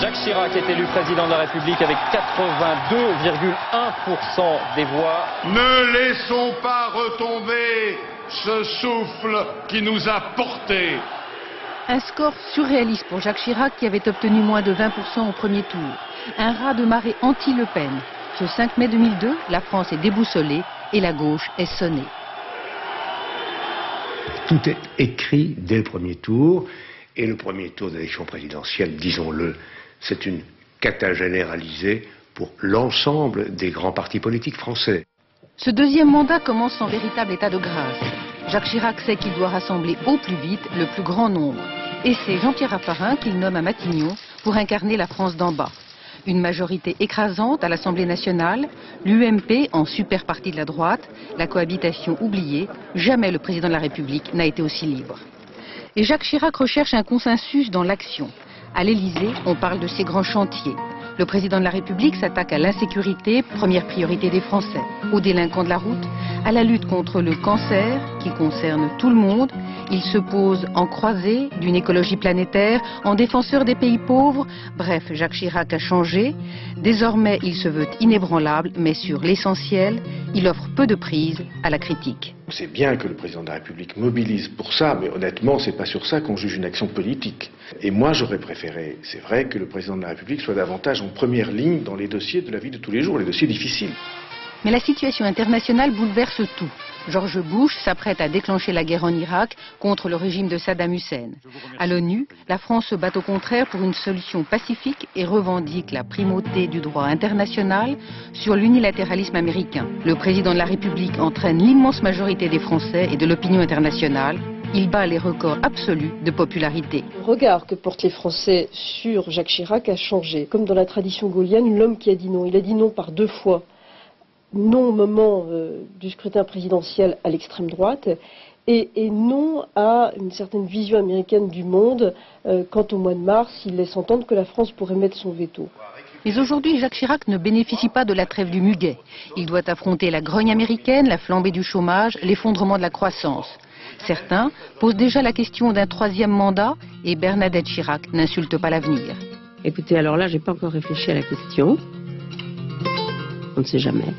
Jacques Chirac est élu président de la République avec 82,1% des voix. Ne laissons pas retomber ce souffle qui nous a portés. Un score surréaliste pour Jacques Chirac qui avait obtenu moins de 20% au premier tour. Un raz de marée anti-Le Pen. Ce 5 mai 2002, la France est déboussolée et la gauche est sonnée. Tout est écrit dès le premier tour. Et le premier tour d'élection présidentielle, disons-le, c'est une cata généralisée pour l'ensemble des grands partis politiques français. Ce deuxième mandat commence en véritable état de grâce. Jacques Chirac sait qu'il doit rassembler au plus vite le plus grand nombre. Et c'est Jean-Pierre Raffarin qu'il nomme à Matignon pour incarner la France d'en bas. Une majorité écrasante à l'Assemblée nationale, l'UMP en super parti de la droite, la cohabitation oubliée, jamais le président de la République n'a été aussi libre. Et Jacques Chirac recherche un consensus dans l'action. À l'Élysée, on parle de ses grands chantiers. Le président de la République s'attaque à l'insécurité, première priorité des Français, aux délinquants de la route, à la lutte contre le cancer, qui concerne tout le monde. Il se pose en croisée d'une écologie planétaire, en défenseur des pays pauvres. Bref, Jacques Chirac a changé. Désormais, il se veut inébranlable, mais sur l'essentiel, il offre peu de prise à la critique. C'est bien que le président de la République mobilise pour ça, mais honnêtement, c'est pas sur ça qu'on juge une action politique. Et moi, j'aurais préféré, c'est vrai, que le président de la République soit davantage en première ligne dans les dossiers de la vie de tous les jours, les dossiers difficiles. Mais la situation internationale bouleverse tout. George Bush s'apprête à déclencher la guerre en Irak contre le régime de Saddam Hussein. À l'ONU, la France se bat au contraire pour une solution pacifique et revendique la primauté du droit international sur l'unilatéralisme américain. Le président de la République entraîne l'immense majorité des Français et de l'opinion internationale. Il bat les records absolus de popularité. Le regard que portent les Français sur Jacques Chirac a changé. Comme dans la tradition gaulienne, l'homme qui a dit non. Il a dit non par 2 fois. Non au moment du scrutin présidentiel à l'extrême droite et non à une certaine vision américaine du monde. Quant au mois de mars, il laisse entendre que la France pourrait mettre son veto. Mais aujourd'hui, Jacques Chirac ne bénéficie pas de la trêve du muguet. Il doit affronter la grogne américaine, la flambée du chômage, l'effondrement de la croissance. Certains posent déjà la question d'un 3e mandat et Bernadette Chirac n'insulte pas l'avenir. Écoutez, alors là, j'ai pas encore réfléchi à la question. On ne sait jamais.